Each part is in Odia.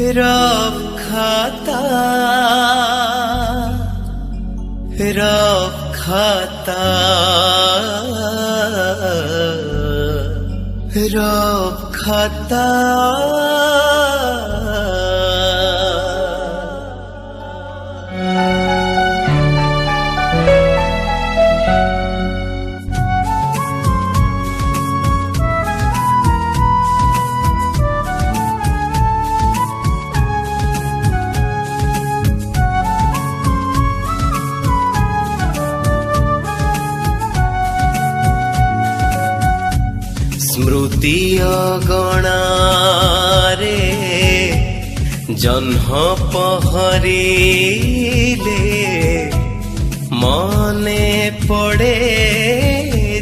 रब खाता रब खाता रब खाता। स्मृति अगणारे जन्ह पहरिले मने पड़े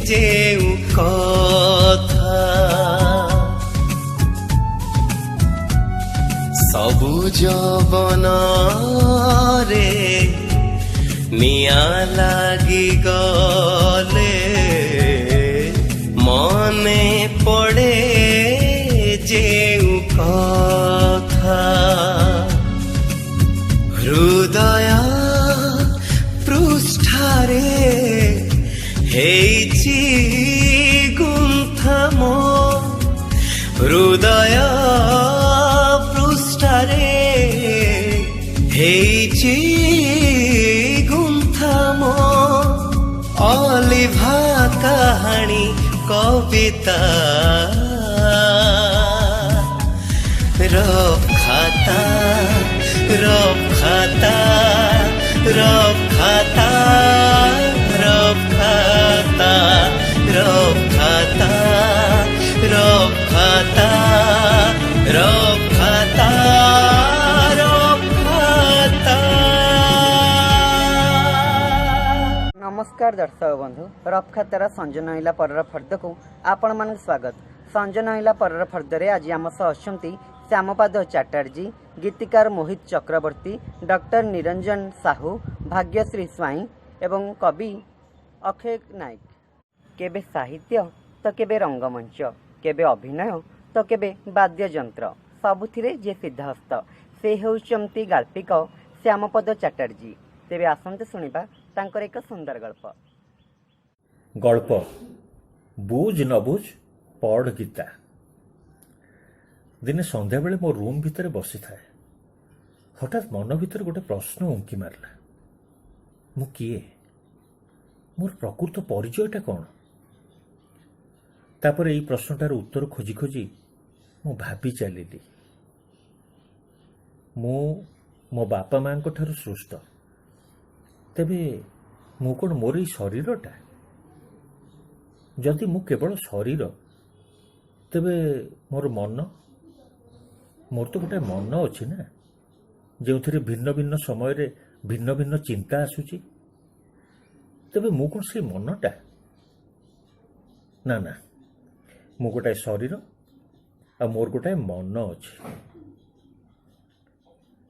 जेउ कथा सबु जवनरे निया लागी गले मने पड़े जेउ कथा हृदय पृष्ठारे हेइछि गुंथा मो हृदय पृष्ठारे हेइछि गुंथा मो अलिभा कहानी कविता रब खाता रब खाता रब खाता रब खाता रब खाता रब खाता रब खाता रब खाता। नमस्कार दर्शक बंधु रफ खातार संजय नहिला परर फर्द को आपण मान स्वागत। संजय नहिला परर फर्द रे आज आम सह अछंती श्यामपाद चैटर्जी, गीतिकार मोहित चक्रवर्ती, डॉक्टर निरंजन साहू, भाग्यश्री स्वाई एवं कवि अक्षय नायक। केबे साहित्य तो केबे रंगमंच, केबे अभिनय तो केबे वाद्ययंत्र, सबुथिरे जे सिद्धहस्त से हेउचंती गाल्पिक श्यामपद चैटर्जी। तेबे आसंते सुनिबा तांकर एक सुंदर गल्प। गल्प बुझ न बुझ पढ़ गीता। दिने संध्या बेले मो रूम भितर बसी थाए, हठात मन भितर गोटे प्रश्न उंकी मारला, मु किए, मोर प्रकृत परिचयटा कौन? तापर एई प्रश्नटार उत्तर खोजी खोजी मु भाबी चलिली। मु मो बापा मां ठारू सृष्ट, तेबे मु कौन मोर ई शरीरटा? जदि मु केवल शरीर, तेबे मोर मन, मोर तो गोटे मन अच्छी ना, जो भिन्न भिन्न समय रे भिन्न भिन्न चिंता आसुची। तेबे मु कौन से मनटा? ना ना, मु गोटाए शरीर आ मोर गोटाए मन अच्छी।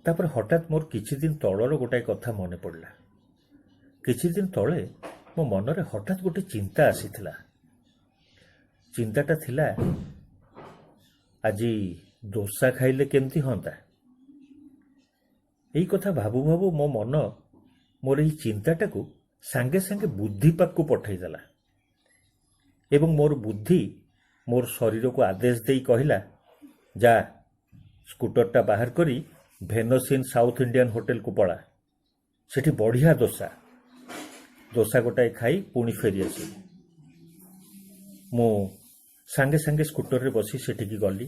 तापर हठात मोर किछि दिन तलर गोटाए कथा मने पड़ला। किछि दिन तले मो मनरे हठात गोटे चिंता आसीथिला। चिंताटा थिला, आजी दोसा खाइले केमती हंता। एई कथा भाबू भाबू मो मन मोर एई चिंताटाकू सांगे सांगे बुद्धि पाकू पठाई देला एवं मोर बुद्धि मोर शरीर को आदेश देई कहिला, जा स्कूटरटा बाहर करी भेनस इन साउथ इंडियन होटेल को पड़ा, सेठी बढ़िया दोसा दोसा गोटाए खाई पुणी फेरी आसी। मु सांगे सांगे स्कूटर रे बसी सेठी गली,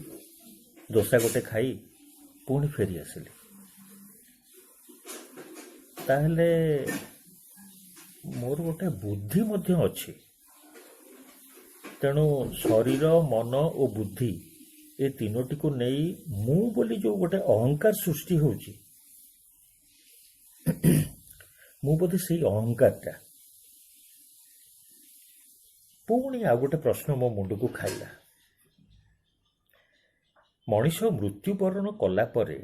दोसा गोटे खाई पुणी फेरी आसिली। ताहले मोर गोटे बुद्धि मध्य अच्छी, तेणु शरीर मन और बुद्धि ए तीनोटी को नहीं मु बोली जो गोटे अहंकार सृष्टि होची, मु बोधे से अहंकारटा। पुणी आ गोटे प्रश्न मो मुंड को खाइला, मनीष मृत्युवरण कला परे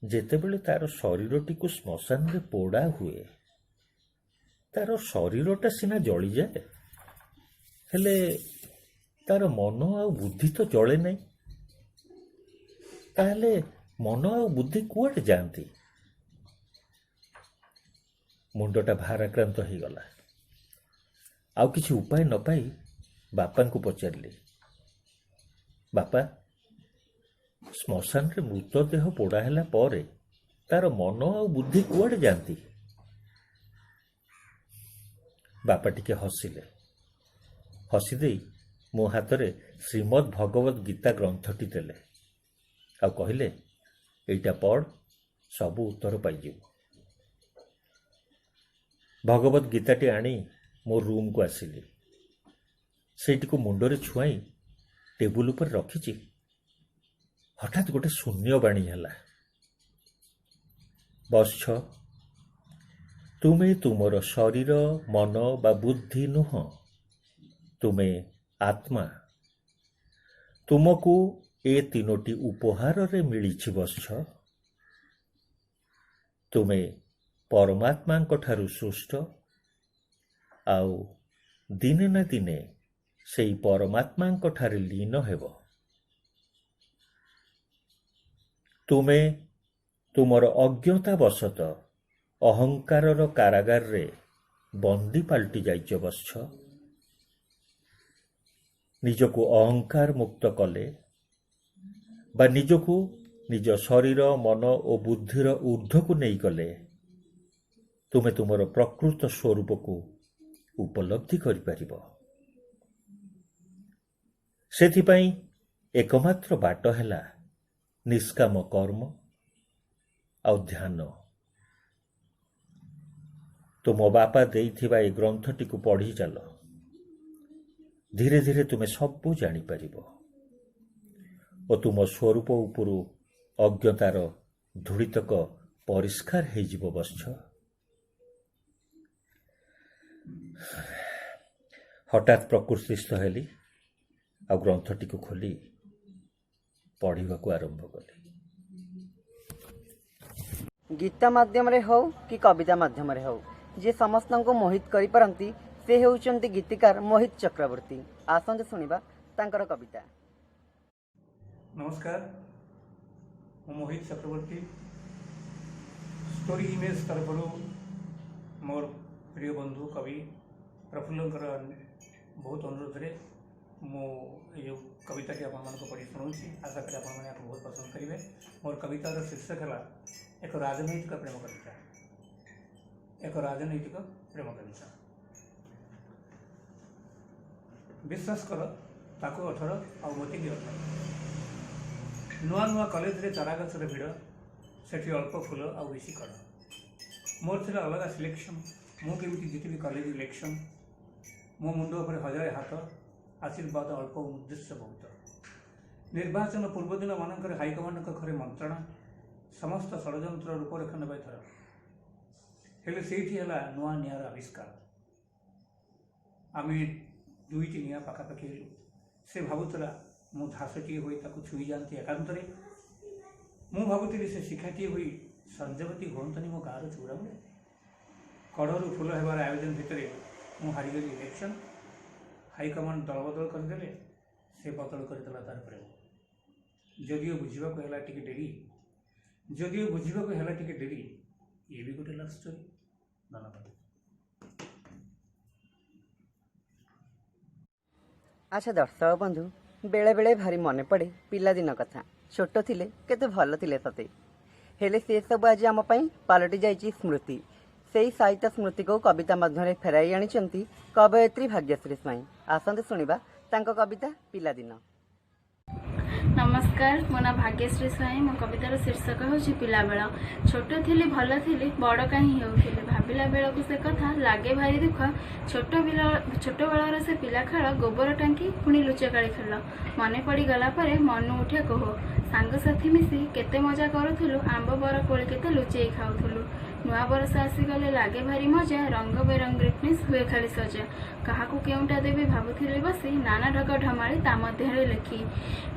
जेतेबेले तार शरीरटी को श्मशान रे पोड़ा हुए, तार शरीरटा सिना जली जाए, हेले तार मन आ बुद्धि तो जले नहीं। ताहले ମନ ଆଉ ବୁଦ୍ଧି କୁଆଡ଼େ ଯାଆନ୍ତି? ମୁଣ୍ଡଟା ଭାରାକ୍ରାନ୍ତ ହେଇଗଲା। ଆଉ କିଛି ଉପାୟ ନ ପାଇ ବାପାଙ୍କୁ ପଚାରିଲି, ବାପା, ଶ୍ମଶାନରେ ମୃତଦେହ ପୋଡ଼ା ହେଲା ପରେ ତାର ମନ ଆଉ ବୁଦ୍ଧି କୁଆଡ଼େ ଯାଆନ୍ତି? ବାପା ଟିକେ ହସିଲେ। ହସିଦେଇ ମୋ ହାତରେ ଶ୍ରୀମଦ୍ ଭଗବତ ଗୀତା ଗ୍ରନ୍ଥଟି ଦେଲେ ଆଉ କହିଲେ, ଏଇଟା ପଢ଼, ସବୁ ଉତ୍ତର ପାଇଯିବୁ। ଭଗବତ ଗୀତାଟି ଆଣି ମୋ ରୁମ୍କୁ ଆସିଲି। ସେଇଟିକୁ ମୁଣ୍ଡରେ ଛୁଆଇଁ ଟେବୁଲ ଉପରେ ରଖିଛି। ହଠାତ୍ ଗୋଟେ ଶୂନ୍ୟବାଣୀ ହେଲା, ବତ୍ସ, ତୁମେ ତୁମର ଶରୀର, ମନ ବା ବୁଦ୍ଧି ନୁହଁ, ତୁମେ ଆତ୍ମା। ତୁମକୁ ଏ ତିନୋଟି ଉପହାରରେ ମିଳିଛି ବତ୍ସ। ତୁମେ ପରମାତ୍ମାଙ୍କ ଠାରୁ ସୃଷ୍ଟ, ଆଉ ଦିନେ ନା ଦିନେ ସେଇ ପରମାତ୍ମାଙ୍କ ଠାରେ ଲୀନ ହେବ। ତୁମେ ତୁମର ଅଜ୍ଞତାବଶତଃ ଅହଙ୍କାରର କାରାଗାରରେ ବନ୍ଦୀ ପାଲଟି ଯାଇଛ ବତ୍ସ। ନିଜକୁ ଅହଙ୍କାର ମୁକ୍ତ କଲେ ବା ନିଜକୁ ନିଜ ଶରୀର, ମନ ଓ ବୁଦ୍ଧିର ଊର୍ଦ୍ଧ୍ୱକୁ ନେଇଗଲେ ତୁମେ ତୁମର ପ୍ରକୃତ ସ୍ୱରୂପକୁ ଉପଲବ୍ଧି କରିପାରିବ। ସେଥିପାଇଁ ଏକମାତ୍ର ବାଟ ହେଲା ନିଷ୍କାମ କର୍ମ ଆଉ ଧ୍ୟାନ। ତୁମ ବାପା ଦେଇଥିବା ଏ ଗ୍ରନ୍ଥଟିକୁ ପଢ଼ି ଚାଲ। ଧୀରେ ଧୀରେ ତୁମେ ସବୁ ଜାଣିପାରିବ ଓ ତୁମ ସ୍ୱରୂପ ଉପରୁ ଅଜ୍ଞତାର ଧୂଳିତକ ପରିଷ୍କାର ହେଇଯିବ ବତ୍ସ। ହଠାତ୍ ପ୍ରକୃତିସ୍ଥ ହେଲି ଆଉ ଗ୍ରନ୍ଥଟିକୁ ଖୋଲି ପଢ଼ିବାକୁ ଆରମ୍ଭ କଲି। ଗୀତ ମାଧ୍ୟମରେ ହେଉ କି କବିତା ମାଧ୍ୟମରେ ହେଉ, ଯିଏ ସମସ୍ତଙ୍କୁ ମୋହିତ କରିପାରନ୍ତି ସେ ହେଉଛନ୍ତି ଗୀତିକାର ମୋହିତ ଚକ୍ରବର୍ତ୍ତୀ। ଆସନ୍ତୁ ଶୁଣିବା ତାଙ୍କର କବିତା। नमस्कार, ମୁଁ ମୋହିତ ଚକ୍ରବର୍ତ୍ତୀ। ଷ୍ଟୋରୀ ଇମେଜ୍ ତରଫରୁ ମୋର ପ୍ରିୟ ବନ୍ଧୁ କବି ପ୍ରଫୁଲ୍ଲଙ୍କର ବହୁତ ଅନୁରୋଧରେ ମୁଁ ଏ ଯେଉଁ କବିତାଟି ଆପଣମାନଙ୍କୁ ପଢ଼ି ଶୁଣାଉଛି। ଆଶା କରେ ଆପଣମାନେ ଏହାକୁ ବହୁତ ପସନ୍ଦ କରିବେ। ମୋର କବିତାର ଶୀର୍ଷକ ହେଲା ଏକ ରାଜନୈତିକ ପ୍ରେମ କବିତା। ଏକ ରାଜନୈତିକ ପ୍ରେମ କବିତା। ବିଶ୍ୱାସ କର, ତାକୁ 18 ଆଉ ମୋତେ ବି 18। ନୂଆ ନୂଆ କଲେଜରେ ଚାରାଗଛର ଭିଡ଼, ସେଠି ଅଳ୍ପ ଫୁଲ ଆଉ ବେଶୀ କଡ଼। ମୋର ଥିଲା ଅଲଗା ସିଲେକ୍ସନ୍, ମୁଁ କେମିତି ଜିତିବି କଲେଜ ଇଲେକ୍ସନ୍। ମୋ ମୁଣ୍ଡ ଉପରେ ହଜାରେ ହାତ, ଆଶୀର୍ବାଦ ଅଳ୍ପ, ଉଦ୍ଦେଶ୍ୟ ବହୁତ। ନିର୍ବାଚନ ପୂର୍ବଦିନ ମାନଙ୍କରେ ହାଇକମାଣ୍ଡଙ୍କ ଘରେ ମନ୍ତ୍ରଣା, ସମସ୍ତ ଷଡ଼ଯନ୍ତ୍ର ରୂପରେଖ ନେବେ ଥର। ହେଲେ ସେଇଠି ହେଲା ନୂଆ ନିଆଁର ଆବିଷ୍କାର। ଆମେ ଦୁଇଟି ନିଆଁ ପାଖାପାଖି ହେଲୁ। ସେ ଭାବୁଥିଲା ମୁଁ ଧାସଟିଏ ହୋଇ ତାକୁ ଛୁଇଁ ଯାଆନ୍ତି ଏକାନ୍ତରେ। ମୁଁ ଭାବୁଥିଲି ସେ ଶିକ୍ଷାଟିଏ ହୋଇ ସଞ୍ଜବତୀ ହୁଅନ୍ତନି ମୋ ଗାଁର ଚଉରାମୂଳେ। କଢ଼ରୁ ଫୁଲ ହେବାର ଆୟୋଜନ ଭିତରେ ମୁଁ ହାରିଗଲି ଇଲେକ୍ସନ୍। ହାଇକମାଣ୍ଡ ଦଳବଦଳ କରିଦେଲେ, ସେ ବଦଳ କରିଦେଲା ତାର ପ୍ରେମ। ଯଦିଓ ବୁଝିବାକୁ ହେଲା ଟିକେ ଡେରି, ଇଏ ବି ଗୋଟେ ଲଭ୍ ଷ୍ଟୋରି। ଧନ୍ୟବାଦ। ଆଚ୍ଛା ଦର୍ଶକ ବନ୍ଧୁ, ବେଳେବେଳେ ଭାରି ମନେ ପଡ଼େ ପିଲାଦିନ କଥା। ଛୋଟ ଥିଲେ କେତେ ଭଲ ଥିଲେ ସତେ। ହେଲେ ସେସବୁ ଆଜି ଆମ ପାଇଁ ପାଲଟି ଯାଇଛି ସ୍ମୃତି। ସେହି ସାହିତ୍ୟ ସ୍ମୃତିକୁ କବିତା ମଧ୍ୟରେ ଫେରାଇ ଆଣିଛନ୍ତି କବୟିତ୍ରୀ ଭାଗ୍ୟଶ୍ରୀ ସ୍ୱାଇଁ। ଆସନ୍ତୁ ଶୁଣିବା ତାଙ୍କ କବିତା ପିଲାଦିନ। ନମସ୍କାର, ମୋ ନାଁ ଭାଗ୍ୟଶ୍ରୀ ସ୍ୱାଇଁ। ମୋ କବିତାର ଶୀର୍ଷକ ହେଉଛି ପିଲାବେଳ। ଛୋଟ ଥିଲି ଭଲ ଥିଲି, ବଡ଼ କାହିଁ ହେଉଥିଲି, ଭାବିଲା ବେଳକୁ ସେ କଥା ଲାଗେ ଭାରି ଦୁଃଖ। ଛୋଟବେଳର ସେ ପିଲା ଖେଳ, ଗୋବର ଟାଙ୍କି ପୁଣି ଲୁଚକାଳି ଖେଳ। ମନେ ପଡ଼ିଗଲା ପରେ ମନ ଉଠେ କୋହ। ସାଙ୍ଗସାଥି ମିଶି କେତେ ମଜା କରୁଥିଲୁ, ଆମ୍ବ ବର କୋଳି କେତେ ଲୁଚେଇ ଖାଉଥିଲୁ। नुआ बरस आसीगले लागे भारी मजा रंग बेरंग ग्रीटनेस हुए खाली सजा काहाकू केउंटा देवी भाबुथिली बसी नाना ढग ढमाली ता मध्यरे लेखि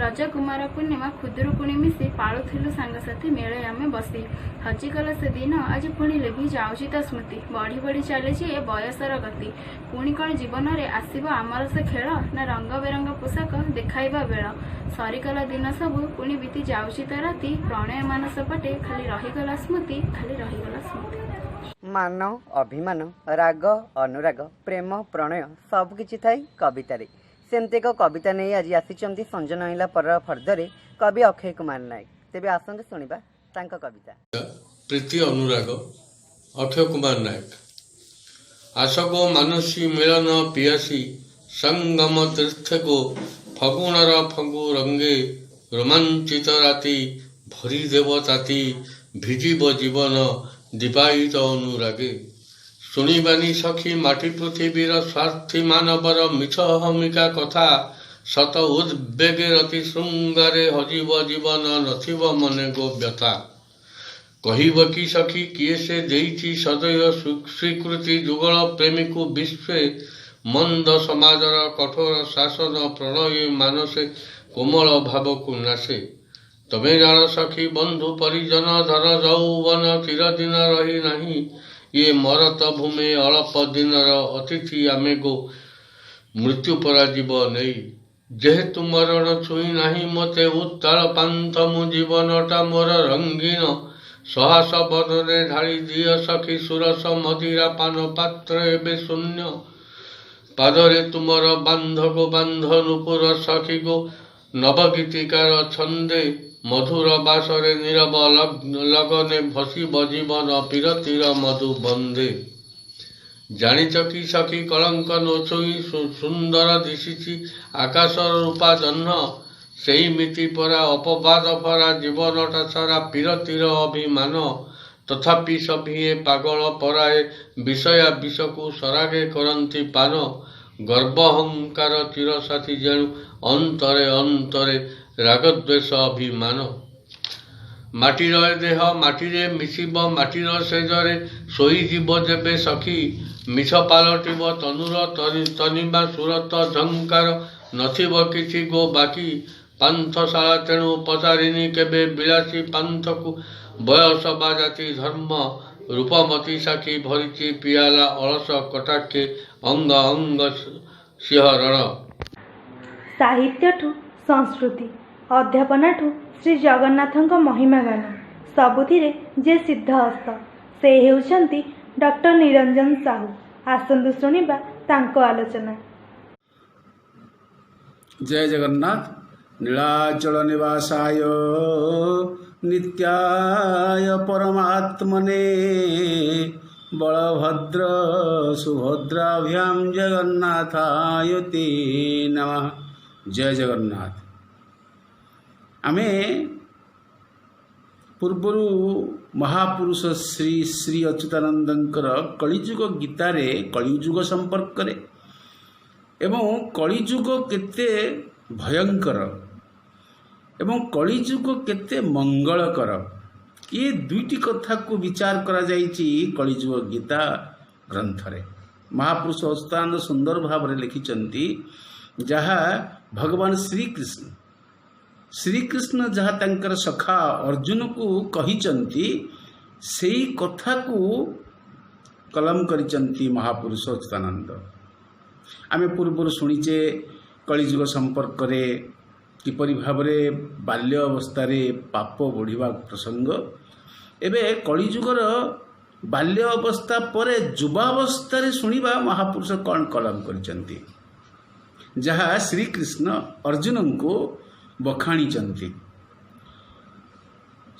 रज कुमार पूर्णिमा खुदुरुकुणी मिसी पाळुथिलु सांगसाथी मेळे आमे बसी हजिगला से दिन आज पुणी लेभि जाउची ता स्मृति बढ़ी बढ़ी चलीची ए बयसर गति पुणी कण जीवन रे आसीबो आमर से खेल ना रंग बेरंग पोशाक देखाइबा बेळ सरीगला दिन सबु पुणी बीती जाउची ता राति प्रणय मानस पटे खाली रहीगला स्मृति खाली रहीगला स्मृति मान अभिमान राग अनुराग प्रेम प्रणय सबकिछि थाई कवितारे सेमती एक कविता नहीं आज आसिचंती संजनईला पर फर्दरे कवि अक्षय कुमार नायक तेबे आसंतु सुनिबा तांका कविता प्रीति अनुराग अक्षय कुमार नायक आशको मानसी मिलन पियासी संगम तीर्थ को फगुणर फगु रंगे रोमांचित राति भरी देव ताती भिजिब जीवन दीपायित अनुरागे शुणिबानी सखी माटी पृथिवीर स्वार्थी मानवर मिछ हमिका कथा शत उद्वेगे रति श्रृंगारे हजिब जीवन नथिब मने गो व्यथा कहिब कि सखी किए से देइछि सदैव स्वीकृति जुगल प्रेमी को विश्व मंद समाजर कठोर शासन प्रणय मानसे कोमल भाव को नाशे तमे जान सखी बंधु परिजन धन यौवन चिरदिन रही नहीं ये मरत भूमि अल्प दिनर अतिथि आमे गो मृत्यु पराजीव नहीं जेहेतु मरण छुई नहीं मते उत्ताल पांथ मु जीवनटा मोर रंगीन सहास बदने ढाली दिय सखी सुरस मदिरा पान पात्र एबे शून्य पादरे तुमर बांध गो बांध नुपुर सखी गो नवगीतिकार छंदे मधुर बासरे नीरव लगने भसिब जीवन पीरतिर मधु बंदे जानिच कि सखी कलंक नोछुई सुंदर दिशिछि आकाश रूपा जह्न सेई मिति परा अपवाद भरा जीवनटा सारा पीरतिर अभिमान तथापि सभिए पागल पराए विषया विषकु सरागे करंती पान गर्व अहंकार चिरसाथी जेणु अंतरे अंतरे रागद्वेष अभिमान माटीर देह माटीरे मिशिब माटीर सेजरे शोईजिब जेबे सखी मिछ पालटिब तनुर तनिबा सुरत झंकार नथिब किछि गो बाकी पांथशाला तेणु पचारिनी केबे बिलासी पांथकु बयस बा जाति धर्म रूपमती साखी भरिची पियाला अलस कटाके अंग अंग सिंहरण साहित्यठु संस्कृति अध्यापनाठु श्री जगन्नाथଙ୍କ महिमा गान सबुथिरे जे सिद्ध हस्त से हेउछंती डॉक्टर निरंजन साहू आसंतु सुनिबा तांको आलोचना। जय जगन्नाथ नीलाचल निवासाय नित्याय परमात्मने बलभद्र सुभद्राभ्यां जगन्नाथाय ते नमः। जय जगन्नाथ। आमे पूर्वरु महापुरुष श्री श्री अच्युतानंदंकर कलिजुग गीतारे कलिजुग संपर्क रे एवं कलिजुग केते भयंकर एवं कलिजुग केते मंगलकर ये दुईटी कथा को विचार करा जाइछि कलिजुग गीता ग्रंथ रे। महापुरुष अच्युतानंद सुंदर भाव रे लिखिचंती जहाँ भगवान श्री कृष्ण जहाँ तंकर सखा अर्जुन को कहिचंती सेई कथा को कलम करिचंती महापुरुष अच्युतानंद। आमे पूर्व शुणीचे कलिजुग संपर्क रे किपरि भावरे बाल्य अवस्था रे पाप बढ़िबा प्रसंग एबे कलिजुगर बाल्य अवस्था परे युवावस्था रे शुणिबा महापुरुष कौन कलम करिचंती जहाँ श्री कृष्ण अर्जुन को बखाणी चंती।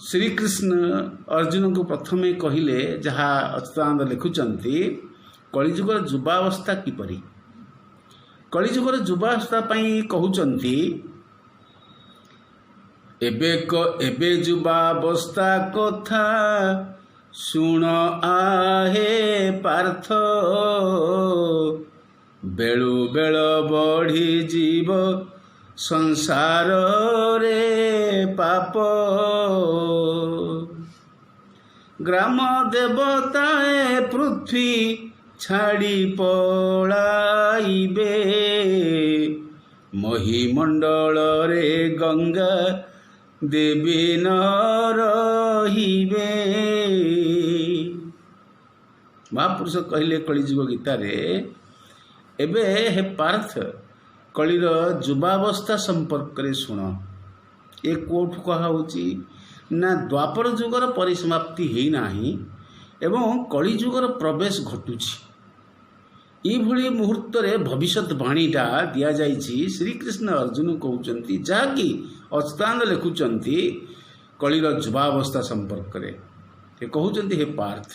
श्री कृष्ण अर्जुन को प्रथमे कहिले जहाँ अच्युतानंद लिखुचंती कलिजुगर युवावस्था किपरि कलिजुगर युवावस्था पई कहउचंती एबे युवावस्था कथा सुन आहे पार्थ बेलु बेल बढ़ी जीव संसार रे पाप ଗ୍ରାମ ଦେବତାଏ ପୃଥ୍ୱୀ ଛାଡ଼ି ପଳାଇବେ, ମହିମଣ୍ଡଳରେ ଗଙ୍ଗା ଦେବୀ ନ ରହିବେ। ମହାପୁରୁଷ କହିଲେ କଳିଯୁଗ ଗୀତାରେ, ଏବେ ହେ ପାର୍ଥ କଳିର ଯୁବାବସ୍ଥା ସମ୍ପର୍କରେ ଶୁଣ। ଏ କୋଉଠୁ କୁହାହେଉଛି ନା ଦ୍ୱାପର ଯୁଗର ପରିସମାପ୍ତି ହେଇନାହିଁ ଏବଂ କଳିଯୁଗର ପ୍ରବେଶ ଘଟୁଛି। ଏଇଭଳି ମୁହୂର୍ତ୍ତରେ ଭବିଷ୍ୟତ ବାଣୀଟା ଦିଆଯାଇଛି। ଶ୍ରୀକୃଷ୍ଣ ଅର୍ଜୁନ କହୁଛନ୍ତି, ଯାହାକି ଅଚ୍ୟୁତାନନ୍ଦ ଲେଖୁଛନ୍ତି କଳିର ଯୁବାବସ୍ଥା ସମ୍ପର୍କରେ। ସେ କହୁଛନ୍ତି, ହେ ପାର୍ଥ,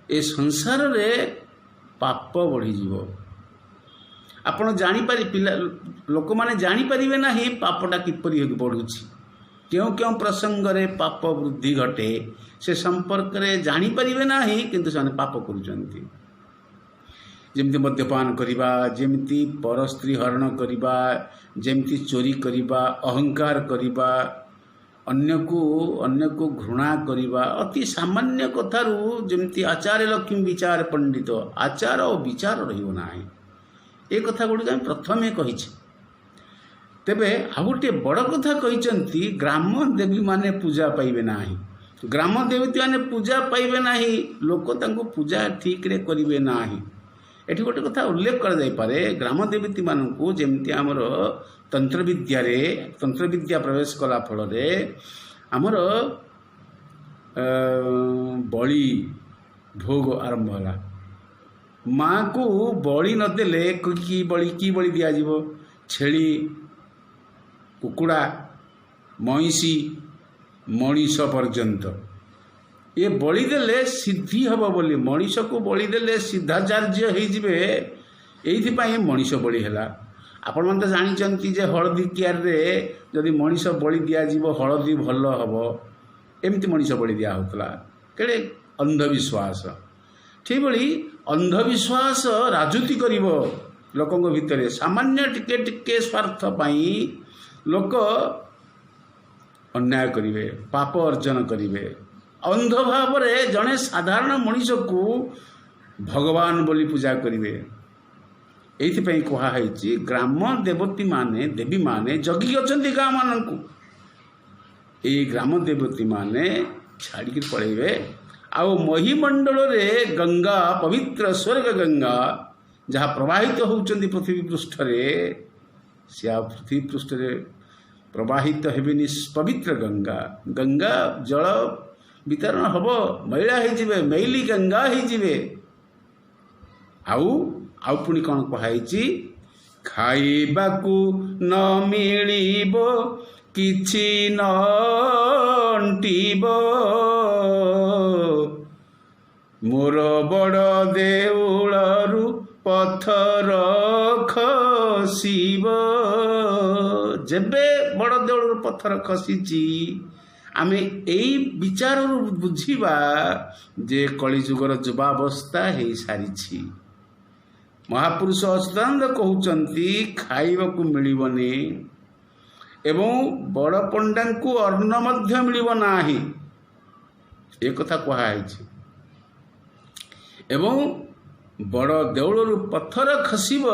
ଏ ସଂସାରରେ ପାପ ବଢ଼ିଯିବ। ଆପଣ ଲୋକମାନେ ଜାଣିପାରିବେ ନାହିଁ ପାପଟା କିପରି ବଢ଼ୁଛି, କେଉଁ କେଉଁ ପ୍ରସଙ୍ଗରେ ପାପ ବୃଦ୍ଧି ଘଟେ ସେ ସମ୍ପର୍କରେ ଜାଣିପାରିବେ ନାହିଁ, କିନ୍ତୁ ସେମାନେ ପାପ କରୁଛନ୍ତି। ଯେମିତି ମଦ୍ୟପାନ କରିବା, ଯେମିତି ପର ସ୍ତ୍ରୀ ହରଣ କରିବା, ଯେମିତି ଚୋରି କରିବା, ଅହଙ୍କାର କରିବା, ଅନ୍ୟକୁ ଘୃଣା କରିବା, ଅତି ସାମାନ୍ୟ କଥାରୁ ଯେମିତି ଆଚାର ଲକ୍ଷ୍ମୀ ବିଚାର ପଣ୍ଡିତ, ଆଚାର ଓ ବିଚାର ରହିବ ନାହିଁ। ଏ କଥା ଗୁଡ଼ିକ ଆମେ ପ୍ରଥମେ କହିଛେ। ତେବେ ଆଉ ଗୋଟିଏ ବଡ଼ କଥା କହିଛନ୍ତି, ଗ୍ରାମ ଦେବୀମାନେ ପୂଜା ପାଇବେ ନାହିଁ। ଗ୍ରାମ ଦେବତୀମାନେ ପୂଜା ପାଇବେ ନାହିଁ, ଲୋକ ତାଙ୍କୁ ପୂଜା ଠିକରେ କରିବେ ନାହିଁ। ଏଠି ଗୋଟେ କଥା ଉଲ୍ଲେଖ କରାଯାଇପାରେ, ଗ୍ରାମ ଦେବତୀମାନଙ୍କୁ ଯେମିତି ଆମର ତନ୍ତ୍ରବିଦ୍ୟା ପ୍ରବେଶ କଲା ଫଳରେ ଆମର ବଳି ଭୋଗ ଆରମ୍ଭ ହେଲା। ମାଆକୁ ବଳି ନଦେଲେ କି ବଳି ଦିଆଯିବ? ଛେଳି, କୁକୁଡ଼ା, ମଇଁଷି, ମଣିଷ ପର୍ଯ୍ୟନ୍ତ ଏ ବଳି ଦେଲେ ସିଦ୍ଧି ହେବ ବୋଲି, ମଣିଷକୁ ବଳି ଦେଲେ ସିଦ୍ଧାଚାର୍ଯ୍ୟ ହେଇଯିବେ, ଏଇଥିପାଇଁ ମଣିଷ ବଳି ହେଲା। ଆପଣମାନେ ତ ଜାଣିଛନ୍ତି ଯେ ହଳଦୀ କିଆରରେ ଯଦି ମଣିଷ ବଳି ଦିଆଯିବ ହଳଦୀ ଭଲ ହେବ, ଏମିତି ମଣିଷ ବଳି ଦିଆ ହେଉଥିଲା। କେଡ଼େ ଅନ୍ଧବିଶ୍ୱାସ। ସେହିଭଳି ଅନ୍ଧବିଶ୍ୱାସ ରାଜୁତି କରିବ ଲୋକଙ୍କ ଭିତରେ। ସାମାନ୍ୟ ଟିକେ ସ୍ୱାର୍ଥ ପାଇଁ ଲୋକ ଅନ୍ୟାୟ କରିବେ, ପାପ ଅର୍ଜନ କରିବେ। ଅନ୍ଧ ଭାବରେ ଜଣେ ସାଧାରଣ ମଣିଷକୁ ଭଗବାନ ବୋଲି ପୂଜା କରିବେ। ଏଇଥିପାଇଁ କୁହାହେଇଛି, ଗ୍ରାମ ଦେବୀମାନେ ଜଗି ଅଛନ୍ତି ଗାଁମାନଙ୍କୁ। ଏଇ ଗ୍ରାମ ଦେବତୀମାନେ ଛାଡ଼ିକିରି ପଳେଇବେ। ଆଉ ମହିମଣ୍ଡଳରେ ଗଙ୍ଗା, ପବିତ୍ର ସ୍ୱର୍ଗ ଗଙ୍ଗା ଯାହା ପ୍ରବାହିତ ହେଉଛନ୍ତି ପୃଥିବୀ ପୃଷ୍ଠରେ, ସେ ଆଉ ପୃଥିବୀ ପୃଷ୍ଠରେ ପ୍ରବାହିତ ହେବେନି। ପବିତ୍ର ଗଙ୍ଗା ଜଳ ବିତରଣ ହେବ, ମଇଳା ହେଇଯିବେ, ମେଇଲି ଗଙ୍ଗା ହେଇଯିବେ। ଆଉ ପୁଣି କ'ଣ କୁହାଯାଇଛି? ଖାଇବାକୁ ନ ମିଳିବ, କିଛି ନ ଅଣ୍ଟିବ, ମୋର ବଡ଼ ଦେଉଳରୁ ପଥର ଖସିବ। ଯେବେ ବଡ଼ ଦେଉଳରୁ ପଥର ଖସିଛି, ଆମେ ଏଇ ବିଚାରରୁ ବୁଝିବା ଯେ କଳିଯୁଗର ଯୁବାବସ୍ଥା ହେଇସାରିଛି। ମହାପୁରୁଷ ଅଚ୍ୟୁତାନନ୍ଦ କହୁଛନ୍ତି, ଖାଇବାକୁ ମିଳିବନି ଏବଂ ବଡ଼ ପଣ୍ଡାଙ୍କୁ ଅନ୍ନ ମଧ୍ୟ ମିଳିବ ନାହିଁ, ଏ କଥା କୁହାଯାଇଛି। ଏବଂ ବଡ଼ ଦେଉଳରୁ ପଥର ଖସିବ,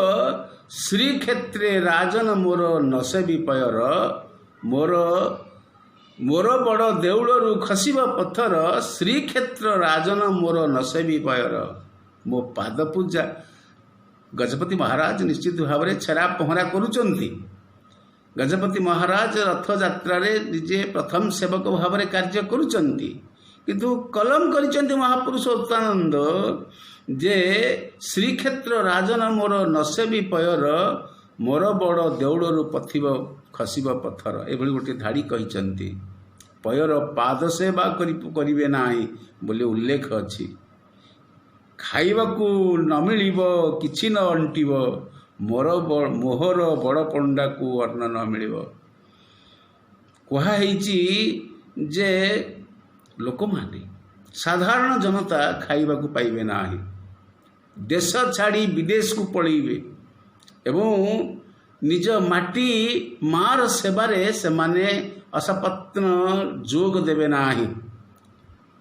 ଶ୍ରୀକ୍ଷେତ୍ରେ ରାଜନ ମୋର ନସେବି ପୟର। ମୋର ବଡ଼ ଦେଉଳରୁ ଖସିବ ପଥର, ଶ୍ରୀକ୍ଷେତ୍ର ରାଜନ ମୋର ନସେବି ପୟର। ମୋ ପାଦ ପୂଜା ଗଜପତି ମହାରାଜ ନିଶ୍ଚିତ ଭାବରେ ଛେରା ପହଁରା କରୁଛନ୍ତି। ଗଜପତି ମହାରାଜ ରଥଯାତ୍ରାରେ ନିଜେ ପ୍ରଥମ ସେବକ ଭାବରେ କାର୍ଯ୍ୟ କରୁଛନ୍ତି। କିନ୍ତୁ କଲମ କରିଛନ୍ତି ମହାପୁରୁଷ ଅଚ୍ୟୁତାନନ୍ଦ ଯେ ଶ୍ରୀକ୍ଷେତ୍ର ରାଜନ ମୋର ନସେବି ପୟର, ମୋର ବଡ଼ ଦେଉଳରୁ ଖସିବ ପଥର। ଏଭଳି ଗୋଟିଏ ଧାଡ଼ି କହିଛନ୍ତି। ପୟର ପାଦ ସେବା କରିବେ ନାହିଁ ବୋଲି ଉଲ୍ଲେଖ ଅଛି। ଖାଇବାକୁ ନ ମିଳିବ, କିଛି ନ ଅଣ୍ଟିବ, ମୋହର ବଡ଼ ପଣ୍ଡାକୁ ଅନ୍ନ ନ ମିଳିବ। କୁହାହେଇଛି ଯେ ଲୋକମାନେ, ସାଧାରଣ ଜନତା ଖାଇବାକୁ ପାଇବେ ନାହିଁ, ଦେଶ ଛାଡ଼ି ବିଦେଶକୁ ପଳେଇବେ ଏବଂ ନିଜ ମାଟି ମାର ସେବାରେ ସେମାନେ ଅସପତ୍ନ ଯୋଗ ଦେବେ ନାହିଁ।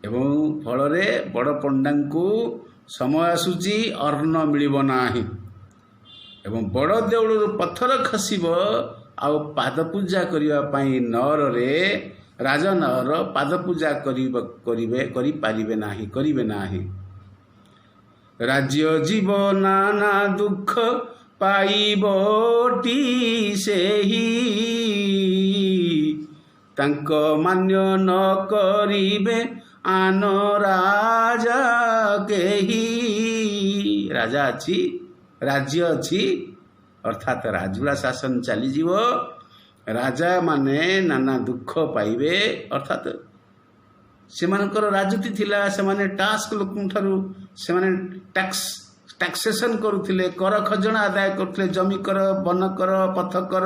ଏବଂ ଫଳରେ ବଡ଼ ପଣ୍ଡାଙ୍କୁ ସମୟ ଆସୁଛି ଅର୍ଣ୍ଣ ମିଳିବ ନାହିଁ ଏବଂ ବଡ଼ ଦେଉଳରୁ ପଥର ଖସିବ ଆଉ ପାଦ ପୂଜା କରିବା ପାଇଁ ନଅରରେ ରାଜନଅର ପାଦ ପୂଜା କରିପାରିବେ ନାହିଁ। ରାଜ୍ୟ ଜୀବ ନାନା ଦୁଃଖ ପାଇବଟି ସେହି ତାଙ୍କ ମାନ୍ୟ ନ କରିବେ ଆନ ରାଜା କେହି। ରାଜା ଅଛି, ରାଜ୍ୟ ଅଛି, ଅର୍ଥାତ୍ ରାଜୁଡ଼ା ଶାସନ ଚାଲିଯିବ। ରାଜାମାନେ ନାନା ଦୁଃଖ ପାଇବେ, ଅର୍ଥାତ୍ ସେମାନଙ୍କର ରାଜୁତି ଥିଲା, ସେମାନେ ଟାସ୍କ ଲୋକଙ୍କଠାରୁ ସେମାନେ ଟାକ୍ସେସନ୍ କରୁଥିଲେ, କର ଖଜଣା ଆଦାୟ କରୁଥିଲେ, ଜମି କର, ବନ କର, ପଥ କର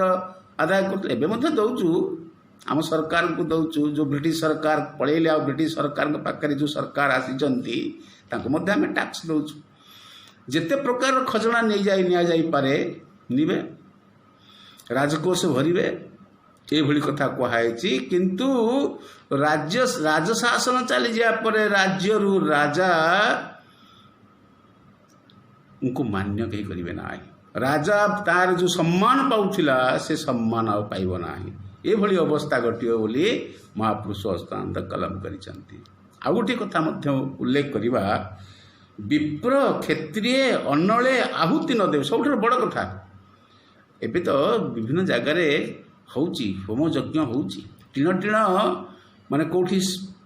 ଆଦାୟ କରୁଥିଲେ। ଏବେ ମଧ୍ୟ ଦେଉଛୁ, ଆମ ସରକାରଙ୍କୁ ଦେଉଛୁ। ଯେଉଁ ବ୍ରିଟିଶ ସରକାର ପଳେଇଲେ ଆଉ ବ୍ରିଟିଶ ସରକାରଙ୍କ ପାଖରେ ଯେଉଁ ସରକାର ଆସିଛନ୍ତି ତାଙ୍କୁ ମଧ୍ୟ ଆମେ ଟାକ୍ସ ଦେଉଛୁ। ଯେତେ ପ୍ରକାର ଖଜଣା ନିଆଯାଇପାରେ ନିବେ, ରାଜକୋଷ ଭରିବେ, ଏଇଭଳି କଥା କୁହାଯାଇଛି। କିନ୍ତୁ ରାଜଶାସନ ଚାଲିଯିବା ପରେ ରାଜ୍ୟରୁ ରାଜାଙ୍କୁ ମାନ୍ୟ କେହି କରିବେ ନାହିଁ। ରାଜା ତାର ଯେଉଁ ସମ୍ମାନ ପାଉଥିଲା ସେ ସମ୍ମାନ ଆଉ ପାଇବ ନାହିଁ। ଏଭଳି ଅବସ୍ଥା ଘଟିବ ବୋଲି ମହାପୁରୁଷ ଅସ୍ତାନନ୍ଦ କଲମ କରିଛନ୍ତି। ଆଉ ଗୋଟିଏ କଥା ମଧ୍ୟ ଉଲ୍ଲେଖ କରିବା, ବିପ୍ର କ୍ଷତ୍ରିୟ ଅନଳେ ଆହୁତି ନ ଦେବେ। ସବୁଠାରୁ ବଡ଼ କଥା, ଏବେ ତ ବିଭିନ୍ନ ଜାଗାରେ ହେଉଛି ହୋମ ଯଜ୍ଞ ହେଉଛି, ଟିଣ ମାନେ କେଉଁଠି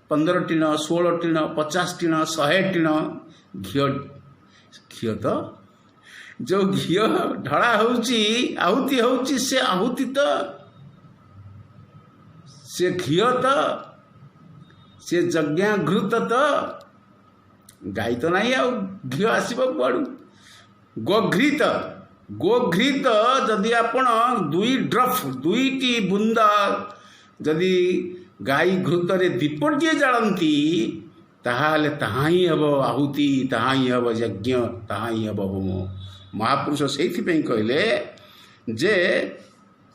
15 ଟିଣ, 16 ଟିଣ, 50 ଟିଣ, 100 ଟିଣ ଘିଅ ତ ଯେଉଁ ଘିଅ ଢଳା ହେଉଛି, ଆହୁତି ହେଉଛି, ସେ ଆହୁତି ତ, ସେ ଘିଅ ତ, ସେ ଯଜ୍ଞାଘୃତ ତ, ଗାଈ ତ ନାହିଁ ଆଉ ଘିଅ ଆସିବ କୁଆଡ଼ୁ? ଗୋଘୃତ ଯଦି ଆପଣ 2ଟି ବୁନ୍ଦା ଯଦି ଗାଈ ଘୃତରେ ଦୀପଟିଏ ଜାଳନ୍ତି ତାହେଲେ ତାହା ହିଁ ହେବ ଆହୁତି, ତାହା ହିଁ ହେବ ଯଜ୍ଞ, ତାହା ହିଁ ହେବ ହୋମ। ମହାପୁରୁଷ ସେଇଥିପାଇଁ କହିଲେ ଯେ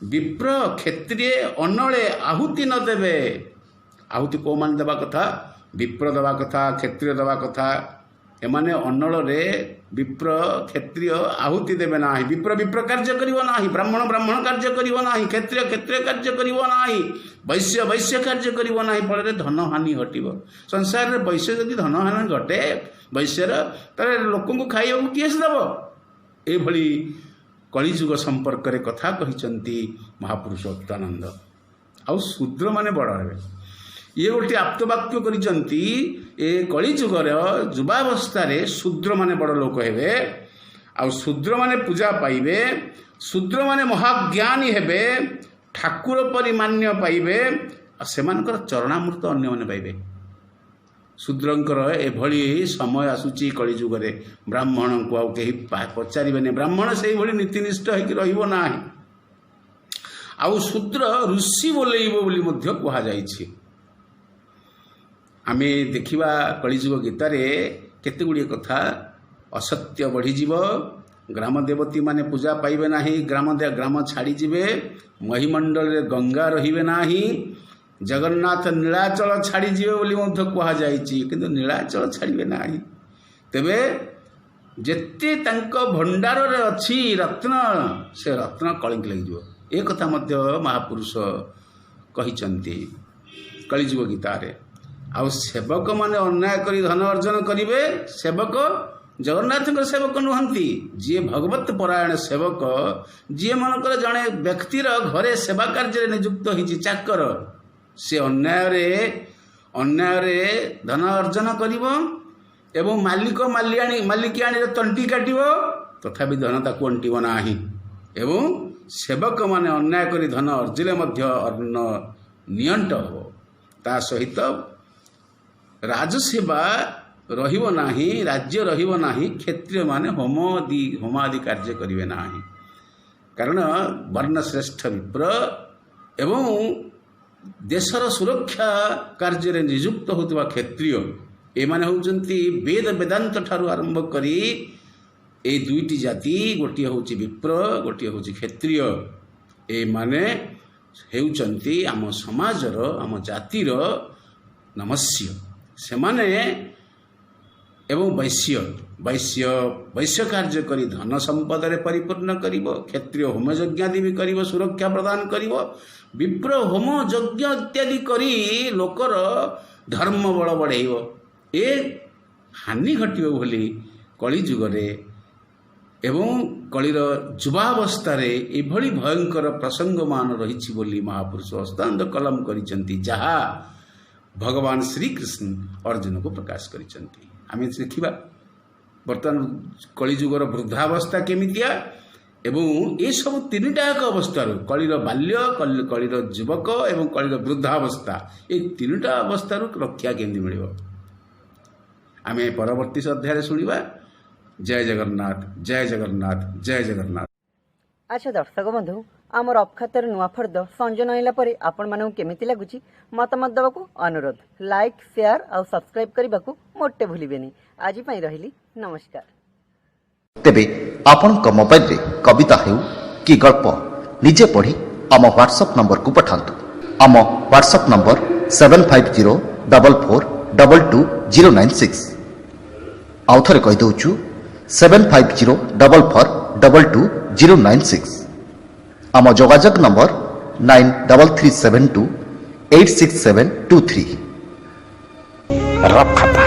ବିପ୍ର କ୍ଷତ୍ରିୟ ଅନଳେ ଆହୁତି ନ ଦେବେ। ଆହୁତି କେଉଁମାନେ ଦେବା କଥା? ବିପ୍ର ଦେବା କଥା, କ୍ଷତ୍ରିୟ ଦେବା କଥା। ଏମାନେ ଅନଳରେ ବିପ୍ର କ୍ଷତ୍ରିୟ ଆହୁତି ଦେବେ ନାହିଁ। ବିପ୍ର କାର୍ଯ୍ୟ କରିବ ନାହିଁ, ବ୍ରାହ୍ମଣ କାର୍ଯ୍ୟ କରିବ ନାହିଁ, କ୍ଷତ୍ରିୟ କାର୍ଯ୍ୟ କରିବ ନାହିଁ, ବୈଶ୍ୟ କାର୍ଯ୍ୟ କରିବ ନାହିଁ। ଫଳରେ ଧନହାନି ଘଟିବ। ସଂସାରରେ ବୈଶ୍ୟ ଯଦି ଧନହାନି ଘଟେ ବୈଶ୍ୟର, ତାହେଲେ ଲୋକଙ୍କୁ ଖାଇବାକୁ କିଏ ସେ ଦେବ? ଏଭଳି କଳିଯୁଗ ସମ୍ପର୍କରେ କଥା କହିଛନ୍ତି ମହାପୁରୁଷ ଅଚ୍ୟୁତାନନ୍ଦ। ଆଉ ଶୂଦ୍ରମାନେ ବଡ଼ ହେବେ, ଇଏ ଗୋଟିଏ ଆପ୍ତବାକ୍ୟ କରିଛନ୍ତି। ଏ କଳିଯୁଗର ଯୁବାବସ୍ଥାରେ ଶୂଦ୍ରମାନେ ବଡ଼ ଲୋକ ହେବେ, ଆଉ ଶୂଦ୍ରମାନେ ପୂଜା ପାଇବେ, ଶୂଦ୍ରମାନେ ମହାଜ୍ଞାନୀ ହେବେ, ଠାକୁର ପରି ମାନ୍ୟ ପାଇବେ, ଆଉ ସେମାନଙ୍କର ଚରଣାମୃତ ଅନ୍ୟମାନେ ପାଇବେ। ଶୂଦ୍ରଙ୍କର ଏଭଳି ସମୟ ଆସୁଛି କଳିଯୁଗରେ, ବ୍ରାହ୍ମଣଙ୍କୁ ଆଉ କେହି ପଚାରିବେନି। ବ୍ରାହ୍ମଣ ସେଇଭଳି ନୀତିନିଷ୍ଠ ହେଇକି ରହିବ ନାହିଁ। ଆଉ ଶୂଦ୍ର ଋଷି ବୋଲେଇବ ବୋଲି ମଧ୍ୟ କୁହାଯାଇଛି। ଆମେ ଦେଖିବା କଳିଯୁଗ ଗୀତାରେ କେତେ ଗୁଡ଼ିଏ କଥା। ଅସତ୍ୟ ବଢ଼ିଯିବ, ଗ୍ରାମ ଦେବତୀମାନେ ପୂଜା ପାଇବେ ନାହିଁ, ଗ୍ରାମ ଛାଡ଼ିଯିବେ, ମହିମଣ୍ଡଳରେ ଗଙ୍ଗା ରହିବେ ନାହିଁ, ଜଗନ୍ନାଥ ନୀଳାଚଳ ଛାଡ଼ିଯିବେ ବୋଲି ମଧ୍ୟ କୁହାଯାଇଛି। କିନ୍ତୁ ନୀଳାଚଳ ଛାଡ଼ିବେ ନାହିଁ। ତେବେ ଯେତେ ତାଙ୍କ ଭଣ୍ଡାରରେ ଅଛି ରତ୍ନ, ସେ ରତ୍ନ କଳିଙ୍କି ଲାଗିଯିବ। ଏ କଥା ମଧ୍ୟ ମହାପୁରୁଷ କହିଛନ୍ତି କଳିଯୁଗ ଗୀତାରେ। ଆଉ ସେବକମାନେ ଅନ୍ୟାୟ କରି ଧନ ଅର୍ଜନ କରିବେ। ସେବକ ଜଗନ୍ନାଥଙ୍କ ସେବକ ନୁହନ୍ତି, ଯିଏ ଭଗବତ ପରାୟଣ ସେବକ, ଯିଏ ମନେକର ଜଣେ ବ୍ୟକ୍ତିର ଘରେ ସେବା କାର୍ଯ୍ୟରେ ନିଯୁକ୍ତ ହୋଇଛି ଚାକର, ସେ ଅନ୍ୟାୟରେ ଧନ ଅର୍ଜନ କରିବ ଏବଂ ମାଲିକିଆଣୀର ତଣ୍ଟି କାଟିବ, ତଥାପି ଧନ ତାକୁ ଅଣ୍ଟିବ ନାହିଁ। ଏବଂ ସେବକମାନେ ଅନ୍ୟାୟ କରି ଧନ ଅର୍ଜିଲେ ମଧ୍ୟ ଅନ୍ନ ନିଅଣ୍ଟ ହେବ। ତା ସହିତ ରାଜସେବା ରହିବ ନାହିଁ, ରାଜ୍ୟ ରହିବ ନାହିଁ, କ୍ଷତ୍ରିୟମାନେ ହୋମ ଆଦି କାର୍ଯ୍ୟ କରିବେ ନାହିଁ। କାରଣ ବର୍ଣ୍ଣଶ୍ରେଷ୍ଠ ବିପ୍ର ଏବଂ ଦେଶର ସୁରକ୍ଷା କାର୍ଯ୍ୟରେ ନିଯୁକ୍ତ ହେଉଥିବା କ୍ଷତ୍ରିୟ, ଏମାନେ ହେଉଛନ୍ତି ବେଦାନ୍ତ ଠାରୁ ଆରମ୍ଭ କରି ଏଇ ଦୁଇଟି ଜାତି, ଗୋଟିଏ ହେଉଛି ବିପ୍ର, ଗୋଟିଏ ହେଉଛି କ୍ଷତ୍ରିୟ। ଏମାନେ ହେଉଛନ୍ତି ଆମ ସମାଜର, ଆମ ଜାତିର ନମସ୍ୟ। ସେମାନେ ଏବଂ ବୈଶ୍ୟ କାର୍ଯ୍ୟ କରି ଧନ ସମ୍ପଦରେ ପରିପୂର୍ଣ୍ଣ କରିବ, କ୍ଷତ୍ରିୟ ହୋମ ଯଜ୍ଞାଦି ବି କରିବ, ସୁରକ୍ଷା ପ୍ରଦାନ କରିବ, ବିପ୍ର ହୋମ ଯଜ୍ଞ ଇତ୍ୟାଦି କରି ଲୋକର ଧର୍ମ ବଳ ବଢ଼େଇବ। ଏ ହାନି ଘଟିବ ବୋଲି କଳି ଯୁଗରେ ଏବଂ କଳିର ଯୁବାବସ୍ଥାରେ ଏଭଳି ଭୟଙ୍କର ପ୍ରସଙ୍ଗମାନ ରହିଛି ବୋଲି ମହାପୁରୁଷ ହସ୍ତାନ୍ତ କଲମ କରିଛନ୍ତି, ଯାହା ଭଗବାନ ଶ୍ରୀକୃଷ୍ଣ ଅର୍ଜୁନକୁ ପ୍ରକାଶ କରିଛନ୍ତି। ଆମେ ଦେଖିବା ବର୍ତ୍ତମାନ କଳିଯୁଗର ବୃଦ୍ଧାବସ୍ଥା କେମିତିଆ ଏବଂ ଏସବୁ ତିନିଟା ଏକ ଅବସ୍ଥାରୁ କଳିର ବାଲ୍ୟ, କଳିର ଯୁବକ ଏବଂ କଳିର ବୃଦ୍ଧାବସ୍ଥା, ଏ ତିନିଟା ଅବସ୍ଥାରୁ ରକ୍ଷା କେମିତି ମିଳିବ ଆମେ ପରବର୍ତ୍ତୀ ଅଧ୍ୟାୟରେ ଶୁଣିବା। ଜୟ ଜଗନ୍ନାଥ, ଜୟ ଜଗନ୍ନାଥ, ଜୟ ଜଗନ୍ନାଥ। ଆଚ୍ଛା ଦର୍ଶକ ବନ୍ଧୁ, ଆମ ରଫ୍ ଖାତାର ନୂଆ ଫର୍ଦ୍ଦ ସଞ୍ଜନ ହେଲା ପରେ ଆପଣମାନଙ୍କୁ କେମିତି ଲାଗୁଛି ମତାମତ ଦେବାକୁ ଅନୁରୋଧ। ଲାଇକ୍, ସେୟାର ଆଉ ସବସ୍କ୍ରାଇବ୍ କରିବାକୁ ମୋଟେ ଭୁଲିବେନି। ଆଜି ପାଇଁ ରହିଲି, ନମସ୍କାର। ତେବେ ଆପଣଙ୍କ ମୋବାଇଲରେ କବିତା ହେଉ କି ଗଳ୍ପ ନିଜେ ପଢ଼ି ଆମ ହ୍ୱାଟ୍ସଆପ୍ ନମ୍ବରକୁ ପଠାନ୍ତୁ। ଆମ ହ୍ୱାଟ୍ସଆପ୍ ନମ୍ବର 7504422096। ଆଉ ଥରେ କହିଦେଉଛୁ 7504422096। ଆମ ଯୋଗାଯୋଗ ନମ୍ବର 9337286723। ରଫ୍ ଖାତା।